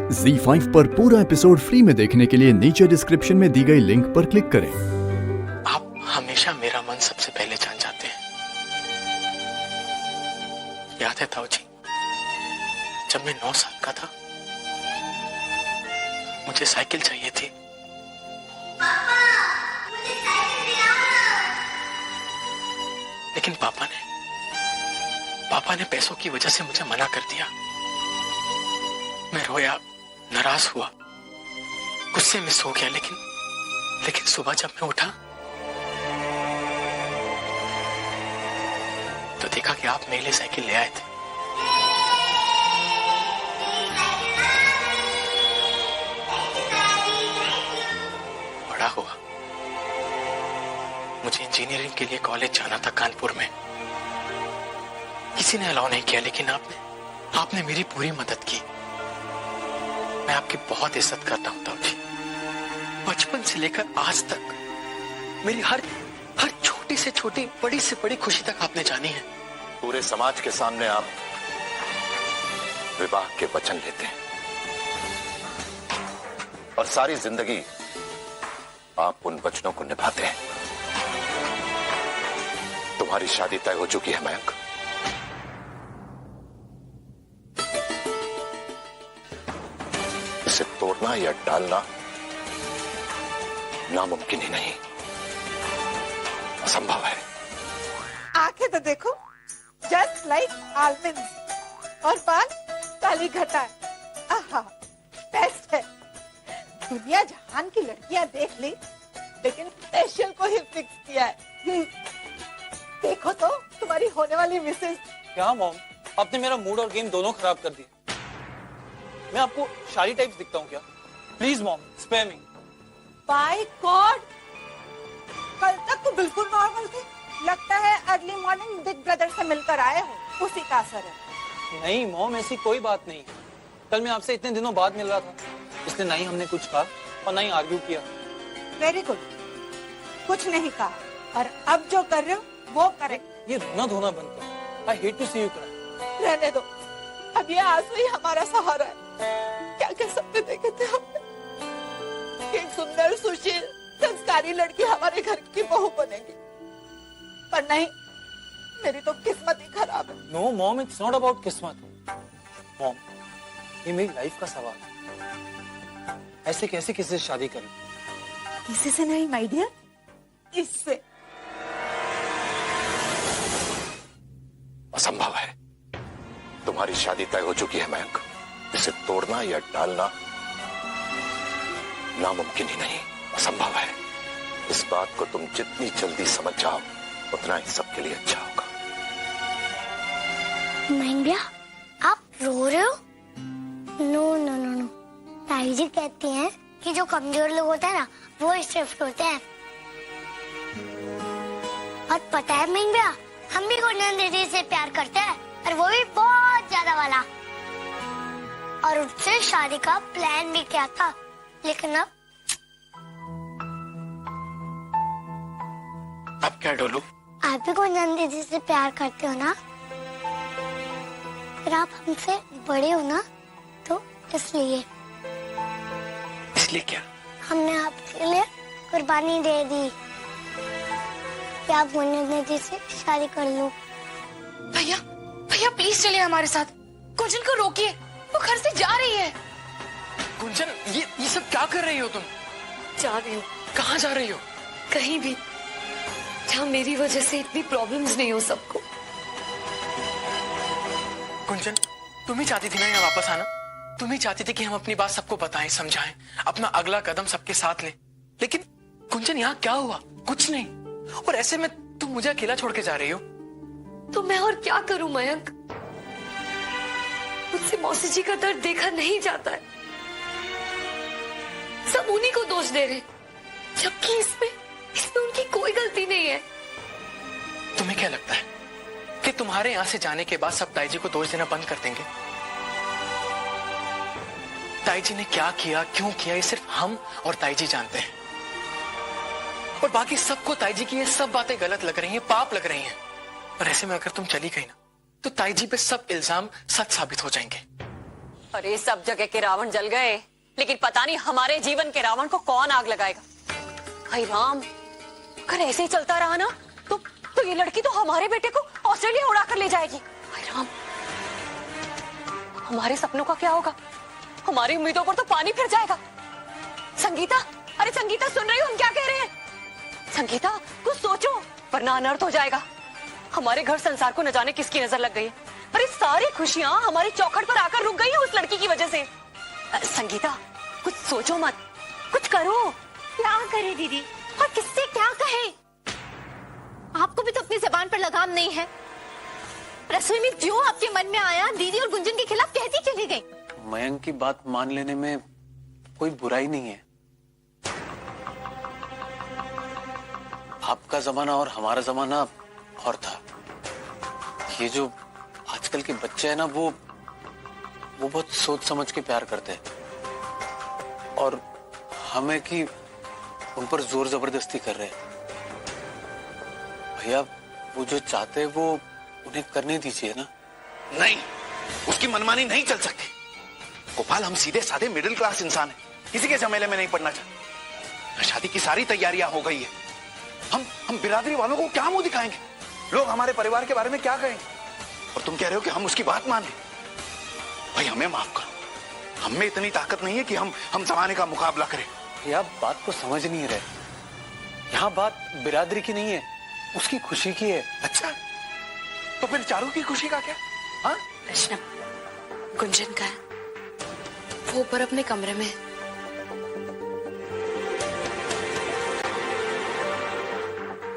ZEE5 पर पूरा episode free में देखने के लिए नीचे डिस्क्रिप्शन में दी गई लिंक पर क्लिक करें। आप हमेशा मेरा मन सबसे पहले जान जाते हैं। याद है ताऊ जी, जब मैं 9 साल का था, मुझे साइकिल चाहिए थी। लेकिन पापा ने पैसों की वजह से मुझे मना कर दिया। मैं रोया, नाराज हुआ, गुस्से में सो गया। लेकिन सुबह जब मैं उठा तो देखा कि आप मेरे लिए साइकिल ले आए थे। बड़ा हुआ, मुझे इंजीनियरिंग के लिए कॉलेज जाना था कानपुर में। किसी ने अलाउ नहीं किया, लेकिन आपने मेरी पूरी मदद की। मैं आपकी बहुत इज्जत करता हूं ताऊ जी। बचपन से लेकर आज तक मेरी हर छोटी से छोटी, बड़ी से बड़ी खुशी तक आपने जानी है। पूरे समाज के सामने आप विवाह के वचन लेते हैं और सारी जिंदगी आप उन वचनों को निभाते हैं। तुम्हारी शादी तय हो चुकी है मयंक। इसे तोड़ना या डालना नामुमकिन ही नहीं, असंभव है। आंखें तो देखो, जस्ट लाइक आलमंड्स, और बाल काली घटा। आहा, बेस्ट है। दुनिया जहान की लड़कियां देख ली, लेकिन फेशियल को ही फिक्स किया है। देखो तो तुम्हारी होने वाली मिसेज। क्या मॉम, आपने मेरा मूड और गेम दोनों खराब कर दिए। मैं आपको शादी टाइप्स दिखता हूँ क्या? Please mom, spare me. By God, कल तक तो बिल्कुल नॉर्मल थे। लगता है अर्ली मॉर्निंग बिग ब्रदर से मिलकर आए हो, उसी का असर है। नहीं मॉम, ऐसी कोई बात नहीं। कल मैं आपसे इतने दिनों बाद मिल रहा था, इसलिए ना ही हमने कुछ कहा और ना ही आर्ग्यू किया। वेरी गुड, कुछ नहीं कहा, और अब जो कर रहे हो वो करेक्ट। ये रोना धोना बंद करो। I hate to see you cry. रहने दो, अब ये आंसू ही हमारा सहारा है। क्या क्या सपने देखे थे हमने, एक सुंदर सुशील संस्कारी लड़की हमारे घर की बहू बनेगी, पर नहीं, मेरी तो किस्मत ही खराब है। No mom, it's not about किस्मत। मॉम, ये मेरी लाइफ का सवाल है। ऐसे कैसे किसी से शादी करें? किसी से नहीं माय डियर, इससे। असंभव है। तुम्हारी शादी तय हो चुकी है मयंक। इसे तोड़ना या डालना नामुमकिन ही नहीं, असंभव है। इस बात को तुम जितनी जल्दी समझ जाओ, उतना ही सबके लिए अच्छा होगा। महिंद्रा, आप रो रहे हो? नो नो नो नो, ताई जी कहती हैं कि जो कमजोर लोग होते हैं ना, वो स्ट्रेफ्ट होते हैं। और पता है महिंद्रा, हम भी गुंजन दीदी से प्यार करते हैं, और वो भी बहुत ज्यादा वाला। और उससे शादी का प्लान भी किया था, लेकिन अब क्या डोलू? आप भी गुंजन दीदी से प्यार करते हो ना? फिर आप हमसे बड़े हो ना, तो इसलिए क्या? हमने आपके लिए कुर्बानी दे दी कि आप गुंजन दीदी से शादी कर लो। भैया प्लीज चलिए हमारे साथ। गुंजन को रोकिए, वो घर से जा रही है। गुंजन, ये सब क्या कर रही हो तुम? जा रही हूँ। कहाँ जा रही हो? कहीं भी, जहाँ मेरी वजह से इतनी प्रॉब्लम्स नहीं हो सबको। गुंजन, तुम ही चाहती थी ना यहाँ वापस आना। तुम ही चाहती थी कि हम अपनी बात सबको बताएं, समझाएं, अपना अगला कदम सबके साथ लें। लेकिन गुंजन, यहाँ क्या हुआ? कुछ नहीं। और ऐसे में तुम मुझे अकेला छोड़ के जा रही हो। तो मैं और क्या करूं मयंक? मुझसे मौसी जी का दर्द देखा नहीं जाता है। सब उन्हीं को दोष दे रहे, जबकि इसमें उनकी कोई गलती नहीं है। तुम्हें क्या लगता है कि तुम्हारे यहाँ से जाने के बाद सब ताई जी को दोष देना बंद कर देंगे? ताई जी ने क्या किया, क्यों किया, ये सिर्फ हम और ताई जी जानते हैं। और बाकी सबको ताई जी की ये सब बातें गलत लग रही हैं, पाप लग रही हैं। और ऐसे में अगर तुम चली गई ना, तो ताई जी पे सब इल्जाम सच साबित हो जाएंगे। अरे सब जगह के रावण जल गए, लेकिन पता नहीं हमारे जीवन के रावण को कौन आग लगाएगा। भाई राम, अगर ऐसे ही चलता रहा ना तो ये लड़की तो हमारे बेटे को ऑस्ट्रेलिया उड़ा कर ले जाएगी। भाई राम, हमारे सपनों का क्या होगा? हमारी उम्मीदों पर तो पानी फिर जाएगा। संगीता, अरे संगीता सुन रही हो हम क्या कह रहे हैं? संगीता कुछ सोचो वरना अनर्थ हो जाएगा। हमारे घर संसार को न जाने किसकी नजर लग गई है। अरे सारी खुशियां हमारी चौखट पर आकर रुक गई है उस लड़की की वजह से। संगीता कुछ सोचो मत, कुछ करो। क्या करे दीदी, और किससे क्या कहे? आपको भी तो अपनी जबान पर लगाम नहीं है। रसोई में जो आपके मन में आया दीदी और गुंजन के खिलाफ कहती चली गई। मयंक की बात मान लेने में कोई बुराई नहीं है। आपका जमाना और हमारा जमाना और था। ये जो आजकल के बच्चे हैं ना, वो बहुत सोच समझ के प्यार करते हैं और हमें कि उन पर जोर जबरदस्ती कर रहे हैं। भैया वो जो चाहते हैं वो उन्हें करने दीजिए ना। नहीं, उसकी मनमानी नहीं चल सकती। गोपाल, हम सीधे साधे मिडिल क्लास इंसान हैं, किसी के झमेले में नहीं पड़ना चाहते। शादी की सारी तैयारियां हो गई है। हम बिरादरी वालों को क्या मुंह दिखाएंगे? लोग हमारे परिवार के बारे में क्या कहेंगे? और तुम कह रहे हो कि हम उसकी बात मान लें? भाई हमें माफ करो, हम में इतनी ताकत नहीं है कि हम जमाने का मुकाबला करें। ये आप बात को समझ नहीं रहे। यहाँ बात बिरादरी की नहीं है, उसकी खुशी की है। अच्छा, तो फिर चारू की खुशी का क्या? हाँ, कृष्णा, गुंजन का है, वो ऊपर अपने कमरे में है।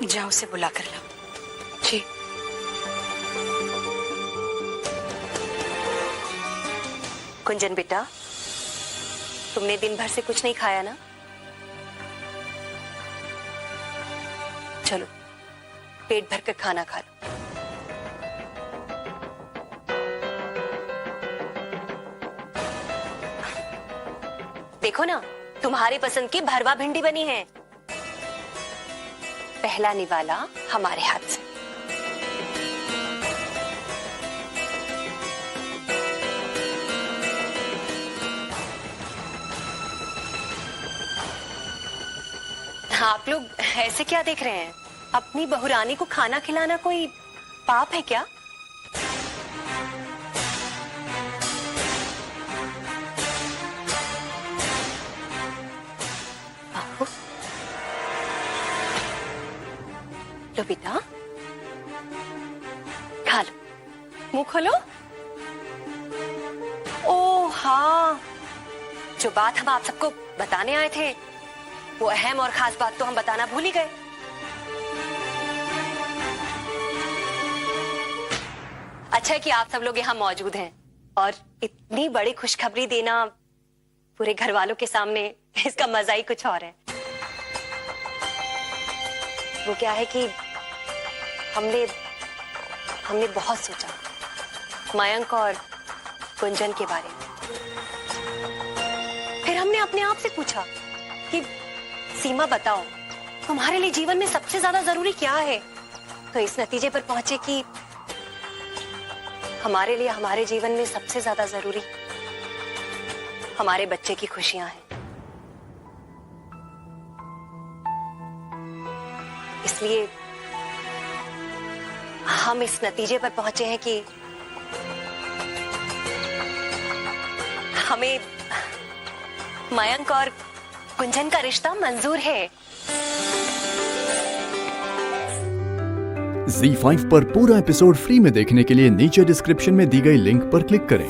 जाओ उसे बुला कर लाओ। जी। गुंजन बेटा, तुमने दिन भर से कुछ नहीं खाया ना? चलो पेट भर कर खाना खा लो। देखो ना, तुम्हारी पसंद की भरवा भिंडी बनी है। पहला निवाला हमारे हाथ से। आप लोग ऐसे क्या देख रहे हैं? अपनी बहुरानी को खाना खिलाना कोई पाप है क्या? बाबू, लो बेटा, खा लो, मुंह खोलो। ओ हाँ, जो बात हम आप सबको बताने आए थे, वो अहम और खास बात तो हम बताना भूल ही गए। अच्छा है कि आप सब लोग यहाँ मौजूद हैं और इतनी बड़ी खुशखबरी देना पूरे घर वालों के सामने, इसका मजा ही कुछ और है। वो क्या है कि हमने बहुत सोचा मयंक और गुंजन के बारे में। फिर हमने अपने आप से पूछा कि सीमा बताओ, तुम्हारे लिए जीवन में सबसे ज्यादा जरूरी क्या है? तो इस नतीजे पर पहुंचे कि हमारे लिए हमारे जीवन में सबसे ज्यादा जरूरी हमारे बच्चे की खुशियां हैं। इसलिए हम इस नतीजे पर पहुंचे हैं कि हमें मयंक और गुंजन का रिश्ता मंजूर है। ZEE5 पर पूरा एपिसोड फ्री में देखने के लिए नीचे डिस्क्रिप्शन में दी गई लिंक पर क्लिक करें।